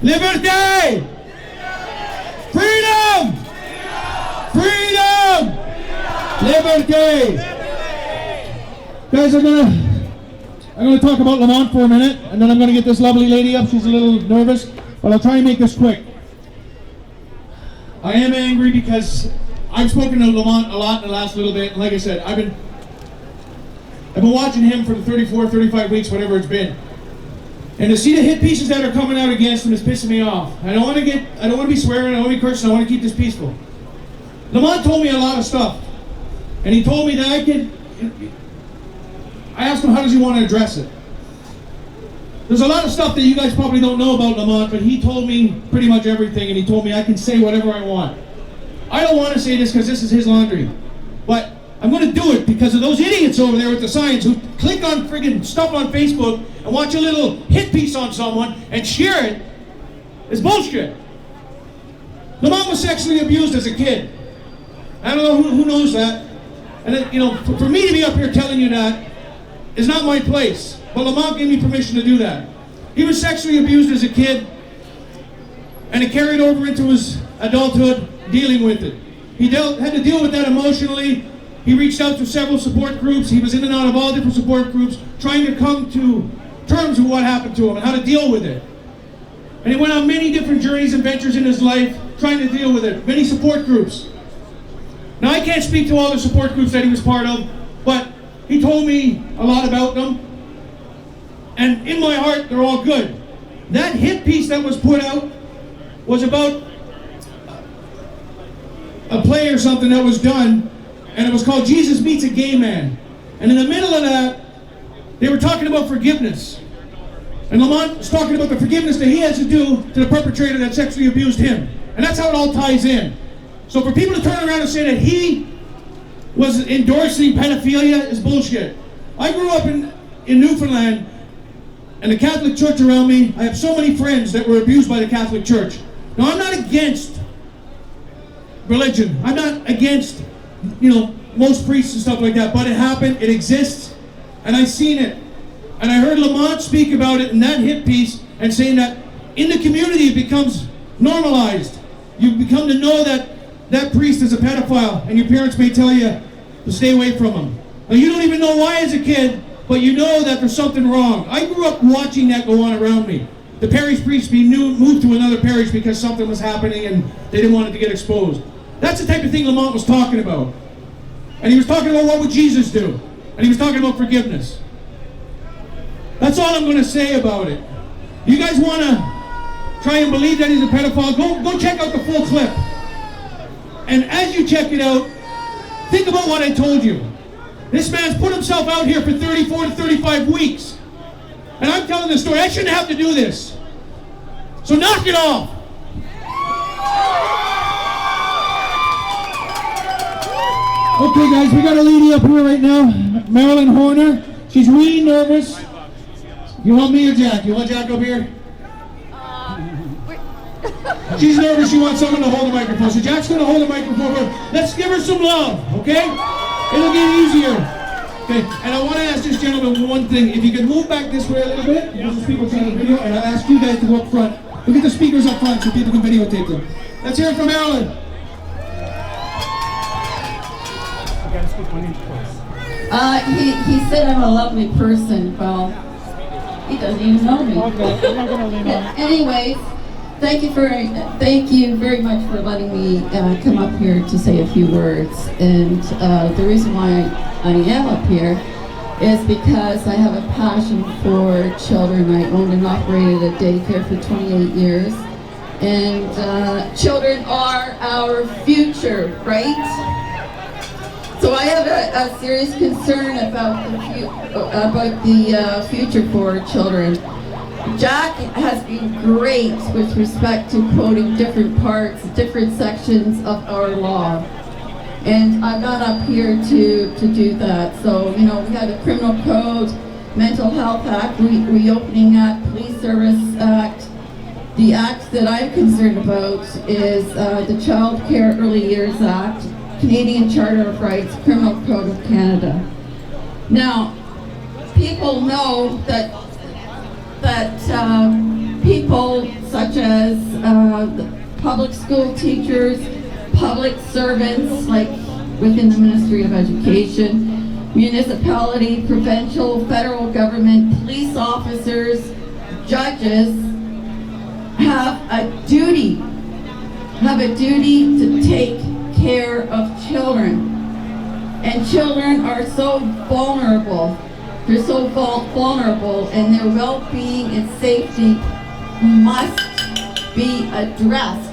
Liberté! Freedom! Freedom! Liberté! Guys, I'm gonna talk about Lamont for a minute, and then I'm gonna get this lovely lady up. She's a little nervous, but I'll try and make this quick. I am angry because I've spoken to Lamont a lot in the last little bit, and like I said, I've been watching him for the 34, 35 weeks, whatever it's been. And to see the hit pieces that are coming out against him is pissing me off. I don't want to be swearing, I don't want to be cursing, I want to keep this peaceful. Lamont told me a lot of stuff. And he told me that I asked him how does he want to address it. There's a lot of stuff that you guys probably don't know about Lamont, but he told me pretty much everything, and he told me I can say whatever I want. I don't want to say this because this is his laundry, but I'm going to do it because of those idiots over there with the signs who click on friggin' stuff on Facebook and watch a little hit piece on someone and share it. It's bullshit. Lamont was sexually abused as a kid. I don't know who knows that. And then, for me to be up here telling you that is not my place. But Lamont gave me permission to do that. He was sexually abused as a kid, and it carried over into his adulthood, dealing with it. He had to deal with that emotionally. He reached out to several support groups. He was in and out of all different support groups, trying to come to terms with what happened to him and how to deal with it. And he went on many different journeys and ventures in his life, trying to deal with it. Many support groups. Now, I can't speak to all the support groups that he was part of, but he told me a lot about them. And in my heart, they're all good. That hit piece that was put out was about a play or something that was done, and it was called Jesus Meets a Gay Man. And in the middle of that, they were talking about forgiveness. And Lamont was talking about the forgiveness that he has to do to the perpetrator that sexually abused him. And that's how it all ties in. So for people to turn around and say that he was endorsing pedophilia is bullshit. I grew up in Newfoundland, and the Catholic Church around me, I have so many friends that were abused by the Catholic Church. Now, I'm not against religion. I'm not against, most priests and stuff like that, but it happened, it exists, and I've seen it. And I heard Lamont speak about it in that hit piece and saying that in the community it becomes normalized. You become to know that that priest is a pedophile, and your parents may tell you to stay away from him. Now, you don't even know why as a kid, but you know that there's something wrong. I grew up watching that go on around me. The parish priest being moved to another parish because something was happening and they didn't want it to get exposed. That's the type of thing Lamont was talking about. And he was talking about what would Jesus do. And he was talking about forgiveness. That's all I'm going to say about it. You guys want to try and believe that he's a pedophile? Go check out the full clip. And as you check it out, think about what I told you. This man's put himself out here for 34 to 35 weeks. And I'm telling this story. I shouldn't have to do this. So knock it off. Okay, guys, we got a lady up here right now, Marylin Horner. She's really nervous. You want me or Jack? You want Jack up here? She's nervous. She wants someone to hold the microphone. So Jack's going to hold the microphone for her. Let's give her some love, okay? It'll get easier. Okay, and I want to ask this gentleman one thing. If you could move back this way a little bit, there's people trying to video, and I'll ask you guys to go up front. Look at the speakers up front so people can videotape them. Let's hear it from Marylin. He said I'm a lovely person. Well, he doesn't even know me. Okay, I'm not gonna lean on. Anyways, thank you very much for letting me come up here to say a few words. And the reason why I am up here is because I have a passion for children. I owned and operated a daycare for 28 years. And children are our future, right? So I have a serious concern about the future for children. Jack has been great with respect to quoting different parts, different sections of our law. And I'm not up here to do that. So, we had a criminal code, mental health act, reopening act, police service act. The act that I'm concerned about is the Child Care Early Years Act, Canadian Charter of Rights, Criminal Code of Canada. Now, people know that people such as the public school teachers, public servants, like within the Ministry of Education, municipality, provincial, federal government, police officers, judges have a duty to take care of children. And children are so vulnerable. They're so vulnerable, and their well-being and safety must be addressed.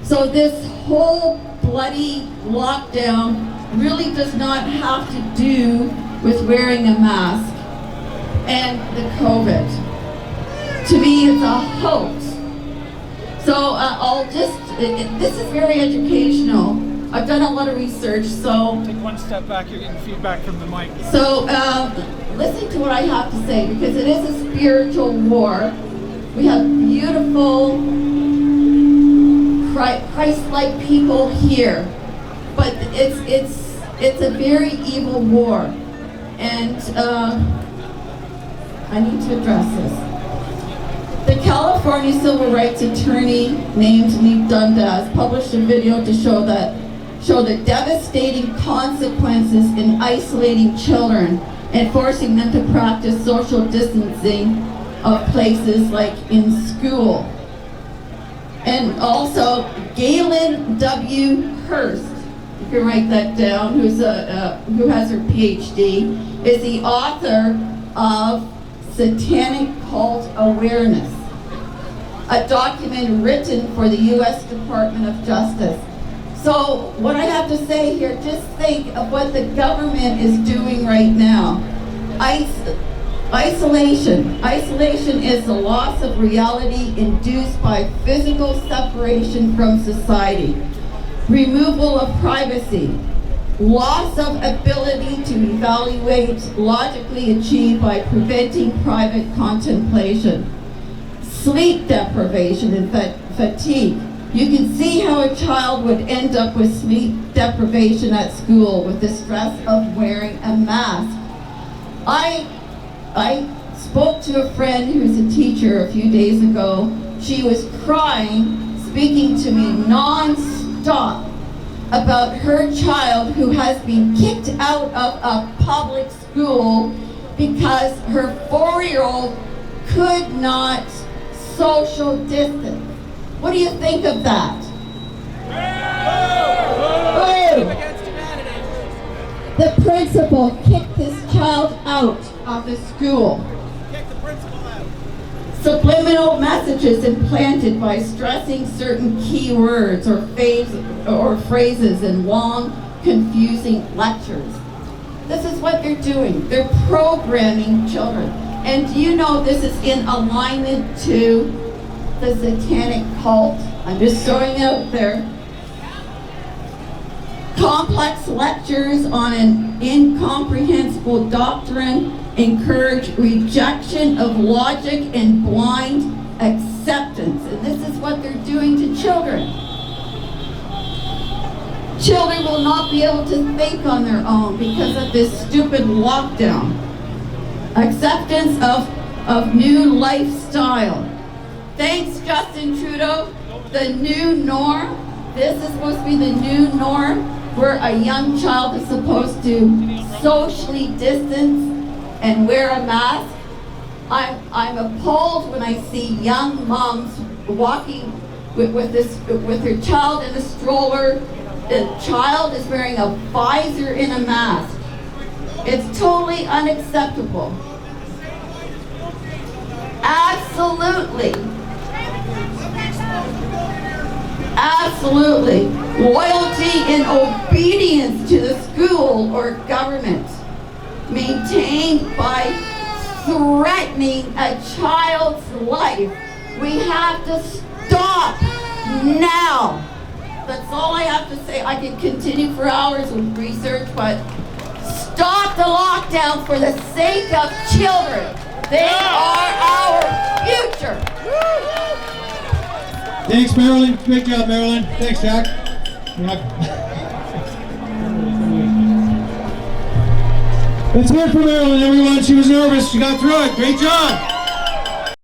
So this whole bloody lockdown really does not have to do with wearing a mask and the COVID. To me, it's a hoax. So this is very educational. I've done a lot of research, so... Take one step back, you're getting feedback from the mic. So, listen to what I have to say, because it is a spiritual war. We have beautiful, Christ-like people here, but it's a very evil war, and I need to address this. The California civil rights attorney named Lee Dundas published a video to show the devastating consequences in isolating children and forcing them to practice social distancing of places like in school. And also, Galen W. Hurst, you can write that down, who has her PhD, is the author of Satanic Cult Awareness, a document written for the U.S. Department of Justice. So what I have to say here, just think of what the government is doing right now. Isolation. Isolation is the loss of reality induced by physical separation from society. Removal of privacy. Loss of ability to evaluate logically achieved by preventing private contemplation. Sleep deprivation and fatigue. You can see how a child would end up with sleep deprivation at school with the stress of wearing a mask. I spoke to a friend who's a teacher a few days ago. She was crying, speaking to me non-stop about her child who has been kicked out of a public school because her 4-year-old could not social distance. What do you think of that? The principal kicked this child out of the school. Subliminal messages implanted by stressing certain key words or phrases in long, confusing lectures. This is what they're doing. They're programming children. And do you know this is in alignment to the satanic cult? I'm just throwing it out there. Complex lectures on an incomprehensible doctrine encourage rejection of logic and blind acceptance. And this is what they're doing to children. Children will not be able to think on their own because of this stupid lockdown. Acceptance of new lifestyle. Thanks, Justin Trudeau. The new norm. This is supposed to be the new norm, where a young child is supposed to socially distance and wear a mask. I'm appalled when I see young moms walking with their child in a stroller. The child is wearing a visor in a mask. It's totally unacceptable. Absolutely. Absolutely. Loyalty and obedience to the school or government, maintained by threatening a child's life. We have to stop now. That's all I have to say. I can continue for hours with research, but stop the lockdown for the sake of children. They are our future. Thanks, Marylin. Great job, Marylin. Thanks, Jack. Let's hear it for Marylin, everyone. She was nervous. She got through it. Great job.